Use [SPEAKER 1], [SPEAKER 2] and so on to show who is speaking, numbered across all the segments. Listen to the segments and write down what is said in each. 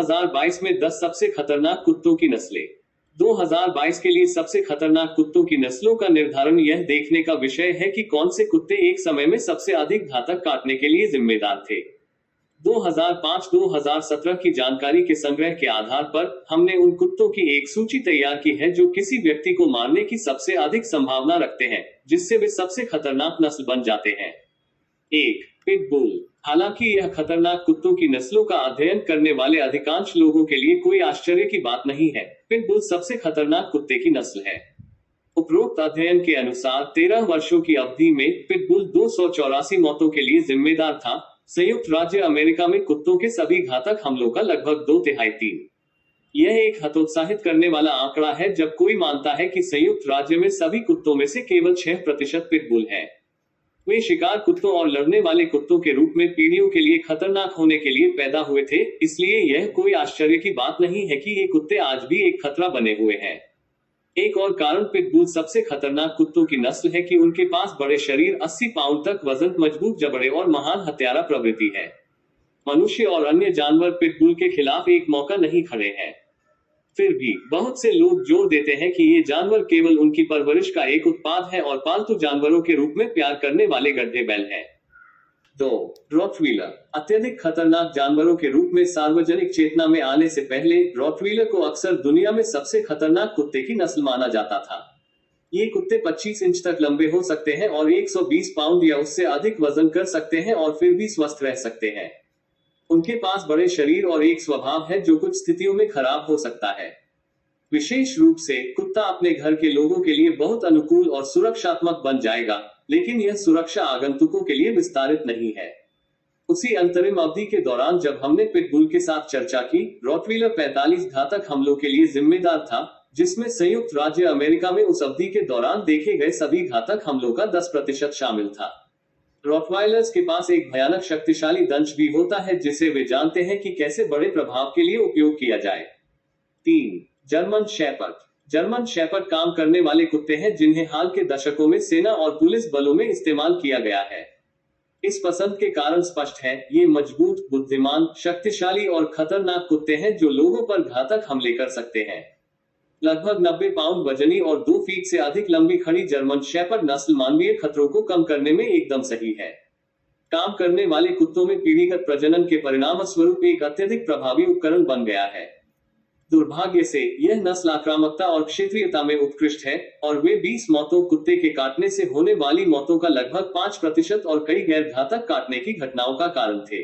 [SPEAKER 1] 2022 में 10 सबसे खतरनाक कुत्तों की नस्लें। 2022 के लिए सबसे खतरनाक कुत्तों की नस्लों का निर्धारण यह देखने का विषय है कि कौन से कुत्ते एक समय में सबसे अधिक घातक काटने के लिए जिम्मेदार थे। 2005-2017 की जानकारी के संग्रह के आधार पर हमने उन कुत्तों की एक सूची तैयार की है जो किसी व्यक्ति को मारने की सबसे अधिक संभावना रखते हैं, जिससे वे सबसे खतरनाक नस्ल बन जाते हैं। 1. पिटबुल। हालांकि यह खतरनाक कुत्तों की नस्लों का अध्ययन करने वाले अधिकांश लोगों के लिए कोई आश्चर्य की बात नहीं है, पिटबुल सबसे खतरनाक कुत्ते की नस्ल है। उपरोक्त अध्ययन के अनुसार 13 वर्षों की अवधि में पिटबुल 284 मौतों के लिए जिम्मेदार था। संयुक्त राज्य अमेरिका में कुत्तों के सभी घातक हमलों का लगभग 2/3। यह एक हतोत्साहित करने वाला आंकड़ा है जब कोई मानता है कि संयुक्त राज्य में सभी कुत्तों में से केवल 6% पिटबुल है। वे शिकार कुत्तों और लड़ने वाले कुत्तों के रूप में पीढ़ियों के लिए खतरनाक होने के लिए पैदा हुए थे, इसलिए यह कोई आश्चर्य की बात नहीं है कि ये कुत्ते आज भी एक खतरा बने हुए हैं। एक और कारण पिटबुल सबसे खतरनाक कुत्तों की नस्ल है कि उनके पास बड़े शरीर, 80 पाउंड तक वजन, मजबूत जबड़े और महान हत्यारा प्रवृत्ति है। मनुष्य और अन्य जानवर पिटबुल के खिलाफ एक मौका नहीं खड़े हैं। फिर भी बहुत से लोग जोर देते हैं कि ये जानवर केवल उनकी परवरिश का एक उत्पाद है और पालतू जानवरों के रूप में प्यार करने वाले गड्ढे बैल हैं। 2. रॉटवीलर। अत्यधिक खतरनाक जानवरों के रूप में सार्वजनिक चेतना में आने से पहले रॉटवीलर को अक्सर दुनिया में सबसे खतरनाक कुत्ते की नस्ल माना जाता था। ये कुत्ते 25 इंच तक लंबे हो सकते हैं और 120 पाउंड या उससे अधिक वजन कर सकते हैं और फिर भी स्वस्थ रह सकते हैं। उनके पास बड़े शरीर और एक स्वभाव है जो कुछ स्थितियों में खराब हो सकता है। विशेष रूप से कुत्ता अपने घर के लोगों के लिए बहुत अनुकूल और सुरक्षात्मक बन जाएगा, लेकिन यह सुरक्षा आगंतुकों के लिए विस्तारित नहीं है। उसी अंतरिम अवधि के दौरान जब हमने पिटबुल के साथ चर्चा की, रॉटवीलर 45 घातक हमलों के लिए जिम्मेदार था, जिसमें संयुक्त राज्य अमेरिका में उस अवधि के दौरान देखे गए सभी घातक हमलों का 10% शामिल था। रॉटवाइलर्स के पास एक भयानक शक्तिशाली दंश भी होता है जिसे वे जानते हैं कि कैसे बड़े प्रभाव के लिए उपयोग किया जाए। 3. German shepherd. जर्मन शेपर्ड काम करने वाले कुत्ते हैं जिन्हें हाल के दशकों में सेना और पुलिस बलों में इस्तेमाल किया गया है। इस पसंद के कारण स्पष्ट है, ये मजबूत, बुद्धिमान, शक्तिशाली और खतरनाक कुत्ते हैं जो लोगों पर घातक हमले कर सकते हैं। लगभग 90 पाउंड वजनी और 2 फीट से अधिक लंबी खड़ी जर्मन शेपर्ड नस्ल मानवीय खतरों को कम करने में एकदम सही है। काम करने वाले कुत्तों में पीढ़ीगत प्रजनन के परिणामस्वरूप एक अत्यधिक प्रभावी उपकरण बन गया है। दुर्भाग्य से यह नस्ल आक्रामकता और क्षेत्रीयता में उत्कृष्ट है और वे 20 मौतों, कुत्ते के काटने से होने वाली मौतों का लगभग 5% और कई गैर घातक काटने की घटनाओं का कारण थे।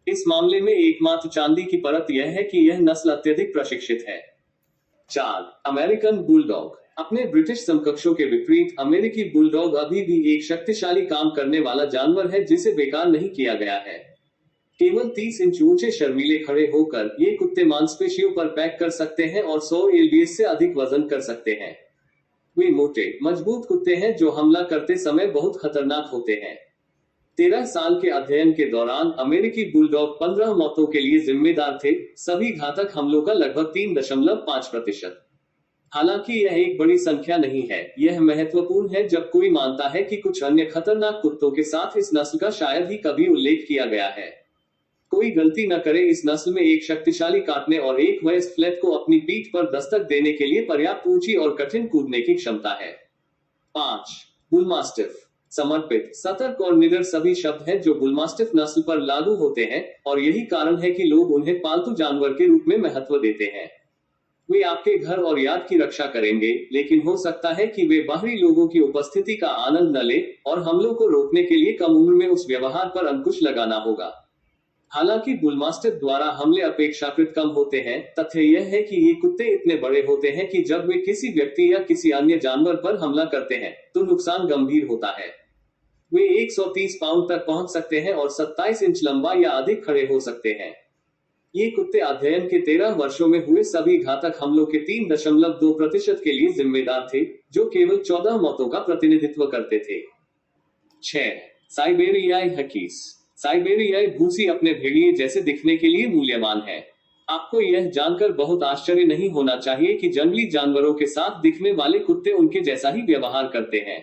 [SPEAKER 1] इस मामले में एकमात्र चांदी की परत यह है कि यह नस्ल अत्यधिक प्रशिक्षित है। 4. American bulldog. अपने ब्रिटिश समकक्षों के विपरीत अमेरिकी बुलडॉग अभी भी एक शक्तिशाली काम करने वाला जानवर है जिसे बेकार नहीं किया गया है। केवल 30 इंच ऊंचे शर्मीले खड़े होकर ये कुत्ते मांसपेशियों पर पैक कर सकते हैं और 100 lbs से अधिक वजन कर सकते हैं। वे मोटे, मजबूत कुत्ते हैं जो हमला करते समय बहुत खतरनाक होते हैं। 13 साल के अध्ययन के दौरान अमेरिकी बुलडॉग 15 मौतों के लिए जिम्मेदार थे, सभी घातक हमलों का लगभग 3.5%। हालांकि यह एक बड़ी संख्या नहीं है, यह महत्वपूर्ण है जब कोई मानता है कि कुछ अन्य खतरनाक कुत्तों के साथ इस नस्ल का शायद ही कभी उल्लेख किया गया है। कोई गलती न करे, इस नस्ल में एक शक्तिशाली काटने और एक वयस्क फ्लैट को अपनी पीठ पर दस्तक देने के लिए पर्याप्त ऊंची और कठिन कूदने की क्षमता है। 5. बुलमास्टिफ। समर्पित, सतर्क और निडर सभी शब्द हैं जो बुलमास्टिफ नस्ल पर लागू होते हैं और यही कारण है कि लोग उन्हें पालतू जानवर के रूप में महत्व देते हैं। वे आपके घर और यार्ड की रक्षा करेंगे, लेकिन हो सकता है कि वे बाहरी लोगों की उपस्थिति का आनंद न लें और हमलों को रोकने के लिए कम उम्र में उस व्यवहार पर अंकुश लगाना होगा। हालांकि बुलमास्टिफ द्वारा हमले अपेक्षाकृत कम होते हैं, तथ्य यह है कि ये कुत्ते इतने बड़े होते हैं कि जब वे किसी व्यक्ति या किसी अन्य जानवर पर हमला करते हैं तो नुकसान गंभीर होता है। वे 130 पाउंड तक पहुंच सकते हैं और 27 इंच लंबा या अधिक खड़े हो सकते हैं। ये कुत्ते अध्ययन के 13 वर्षों में हुए सभी घातक हमलों के 3.2% के लिए जिम्मेदार थे, जो केवल 14 मौतों का प्रतिनिधित्व करते थे। 6. साइबेरियाई हकीस। साइबेरियाई भूसी अपने भेड़िए जैसे दिखने के लिए मूल्यवान है। आपको यह जानकर बहुत आश्चर्य नहीं होना चाहिए कि जंगली जानवरों के साथ दिखने वाले कुत्ते उनके जैसा ही व्यवहार करते हैं।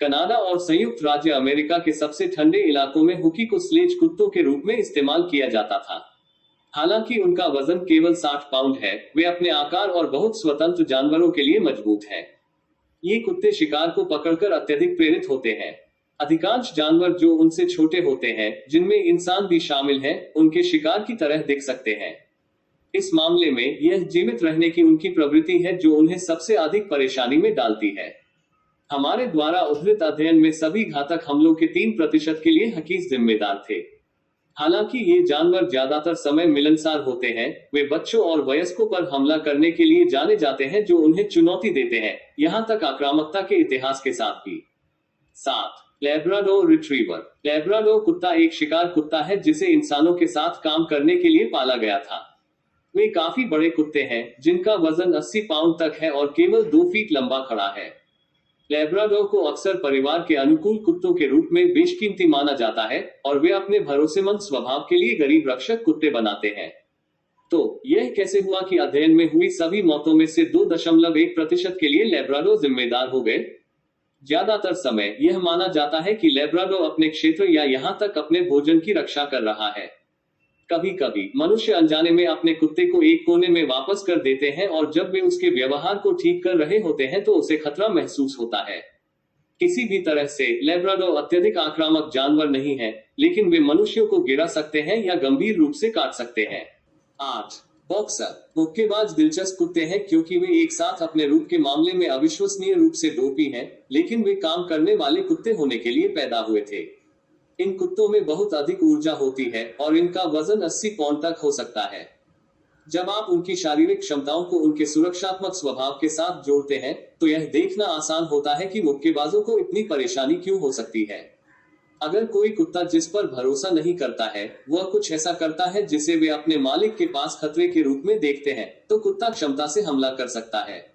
[SPEAKER 1] कनाडा और संयुक्त राज्य अमेरिका के सबसे ठंडे इलाकों में हुकी को स्लेज कुत्तों के रूप में इस्तेमाल किया जाता था। हालांकि उनका वजन केवल 60 पाउंड है, वे अपने आकार और बहुत स्वतंत्र जानवरों के लिए मजबूत हैं। ये कुत्ते शिकार को पकड़कर अत्यधिक प्रेरित होते हैं। अधिकांश जानवर जो उनसे छोटे होते हैं, जिनमें इंसान भी शामिल है, उनके शिकार की तरह दिख सकते हैं। इस मामले में यह जीवित रहने की उनकी प्रवृत्ति है जो उन्हें सबसे अधिक परेशानी में डालती है। हमारे द्वारा उद्धृत अध्ययन में सभी घातक हमलों के 3% के लिए हकीज जिम्मेदार थे। हालांकि ये जानवर ज्यादातर समय मिलनसार होते हैं, वे बच्चों और वयस्कों पर हमला करने के लिए जाने जाते हैं जो उन्हें चुनौती देते हैं, यहां तक आक्रामकता के इतिहास के साथ भी। 7. Labrador retriever. लैब्राडोर कुत्ता एक शिकार कुत्ता है जिसे इंसानों के साथ काम करने के लिए पाला गया था। वे काफी बड़े कुत्ते हैं, जिनका वजन 80 पाउंड तक है और केवल 2 फीट लंबा खड़ा है। लैब्राडोर को अक्सर परिवार के अनुकूल कुत्तों के रूप में बेशकीमती माना जाता है और वे अपने भरोसेमंद स्वभाव के लिए गरीब रक्षक कुत्ते बनाते हैं। तो यह कैसे हुआ कि अध्ययन में हुई सभी मौतों में से 2.1% के लिए लैब्राडोर जिम्मेदार हो गए? ज्यादातर समय यह माना जाता है कि लैब्राडोर अपने क्षेत्र या यहां तक अपने भोजन की रक्षा कर रहा है। कभी कभी मनुष्य अनजाने में अपने कुत्ते को एक कोने में वापस कर देते हैं और जब वे उसके व्यवहार को ठीक कर रहे होते हैं तो उसे खतरा महसूस होता है। किसी भी तरह से लैब्राडोर अत्यधिक आक्रामक जानवर नहीं है, लेकिन वे मनुष्यों को गिरा सकते हैं या गंभीर रूप से काट सकते हैं। 8. बॉक्सर। मुक्केबाज दिलचस्प कुत्ते हैं क्योंकि वे एक साथ अपने रूप के मामले में अविश्वसनीय रूप से दोपी हैं, लेकिन वे काम करने वाले कुत्ते होने के लिए पैदा हुए थे। इन कुत्तों में बहुत अधिक ऊर्जा होती है और इनका वजन 80 पाउंड तक हो सकता है। जब आप उनकी शारीरिक क्षमताओं को उनके सुरक्षात्मक स्वभाव के साथ जोड़ते हैं, तो यह देखना आसान होता है कि मुक्केबाजों को इतनी परेशानी क्यों हो सकती है। अगर कोई कुत्ता जिस पर भरोसा नहीं करता है, वह कुछ ऐसा करता है जिसे वे अपने मालिक के पास खतरे के रूप में देखते हैं, तो कुत्ता क्षमता से हमला कर सकता है।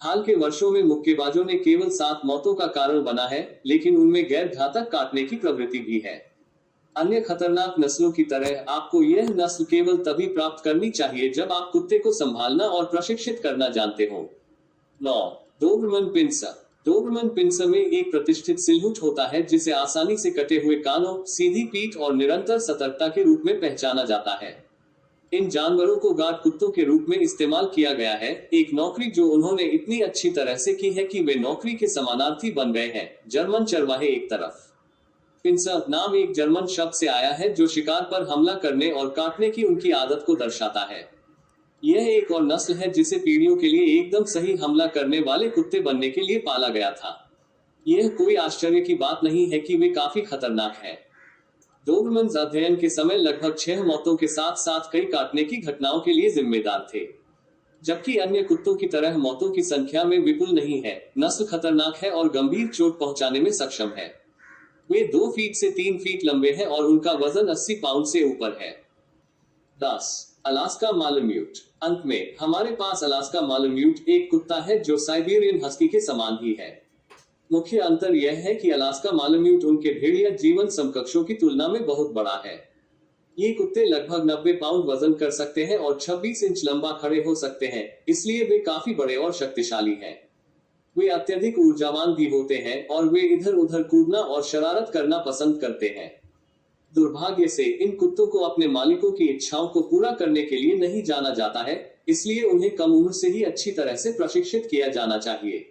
[SPEAKER 1] हाल के वर्षों में मुक्केबाजों ने केवल 7 मौतों का कारण बना है, लेकिन उनमें गैर घातक काटने की प्रवृत्ति भी है। अन्य खतरनाक नस्लों की तरह आपको यह नस्ल केवल तभी प्राप्त करनी चाहिए जब आप कुत्ते को संभालना और प्रशिक्षित करना जानते हो। 9. डोबरमन पिंसर। डोबरमन पिंसर में एक प्रतिष्ठित सिलहूट होता है जिसे आसानी से कटे हुए कानों, सीधी पीठ और निरंतर सतर्कता के रूप में पहचाना जाता है। इन जानवरों को गार्ड कुत्तों के रूप में इस्तेमाल किया गया है, एक नौकरी जो उन्होंने इतनी अच्छी तरह से की है कि वे नौकरी के समानार्थी बन गए हैं। जर्मन चरवाहे एक तरफ। पिंसर नाम एक जर्मन शब्द से आया है जो शिकार पर हमला करने और काटने की उनकी आदत को दर्शाता है। यह एक और नस्ल है जिसे पीढ़ियों के लिए एकदम सही हमला करने वाले कुत्ते बनने के लिए पाला गया था। यह कोई आश्चर्य की बात नहीं है कि वे काफी खतरनाक हैं। डोबरमन्स अध्ययन के समय लगभग 6 मौतों के साथ साथ कई काटने की घटनाओं के लिए जिम्मेदार थे। जबकि अन्य कुत्तों की तरह मौतों की संख्या में विपुल नहीं है, नस्ल खतरनाक है और गंभीर चोट पहुंचाने में सक्षम है। वे 2 फीट से 3 फीट लंबे हैं और उनका वजन 80 पाउंड से ऊपर है। 10. Alaska malamute. अंत में हमारे पास अलास्का मालाम्यूट एक कुत्ता है जो साइबेरियन हस्की के समान ही है। मुख्य अंतर यह है कि अलास्का मालाम्यूट उनके भेड़िया जीवन समकक्षों की तुलना में बहुत बड़ा है। ये कुत्ते लगभग 90 पाउंड वजन कर सकते हैं और 26 इंच लंबा खड़े हो सकते हैं, इसलिए वे काफी बड़े और शक्तिशाली हैं। वे अत्यधिक ऊर्जावान भी होते हैं और वे इधर उधर कूदना और शरारत करना पसंद करते हैं। दुर्भाग्य से इन कुत्तों को अपने मालिकों की इच्छाओं को पूरा करने के लिए नहीं जाना जाता है, इसलिए उन्हें कम उम्र से ही अच्छी तरह से प्रशिक्षित किया जाना चाहिए।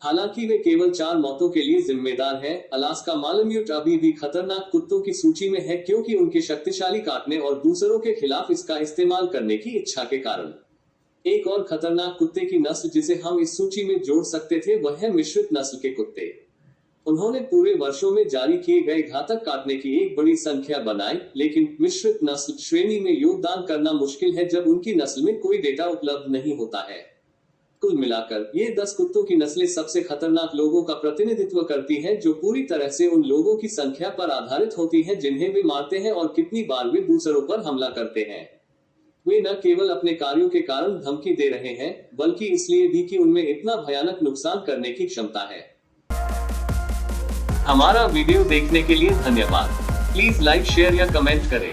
[SPEAKER 1] हालांकि वे केवल 4 मौतों के लिए जिम्मेदार हैं, अलास्का मालाम्यूट अभी भी खतरनाक कुत्तों की सूची में है क्योंकि उनके शक्तिशाली काटने और दूसरों के खिलाफ इसका इस्तेमाल करने की इच्छा के कारण। एक और खतरनाक कुत्ते की नस्ल जिसे हम इस सूची में जोड़ सकते थे वह है मिश्रित नस्ल के कुत्ते। उन्होंने पूरे वर्षों में जारी किए गए घातक काटने की एक बड़ी संख्या बनाई, लेकिन मिश्रित नस्ल श्रेणी में योगदान करना मुश्किल है जब उनकी नस्ल में कोई डेटा उपलब्ध नहीं होता है। कुल मिलाकर ये 10 कुत्तों की नस्लें सबसे खतरनाक लोगों का प्रतिनिधित्व करती हैं, जो पूरी तरह से उन लोगों की संख्या पर आधारित होती है जिन्हें वे मारते हैं और कितनी बार वे दूसरों पर हमला करते हैं। वे न केवल अपने कार्यों के कारण धमकी दे रहे हैं, बल्कि इसलिए भी कि उनमें इतना भयानक नुकसान करने की क्षमता है। हमारा वीडियो देखने के लिए धन्यवाद। प्लीज लाइक, शेयर या कमेंट करें।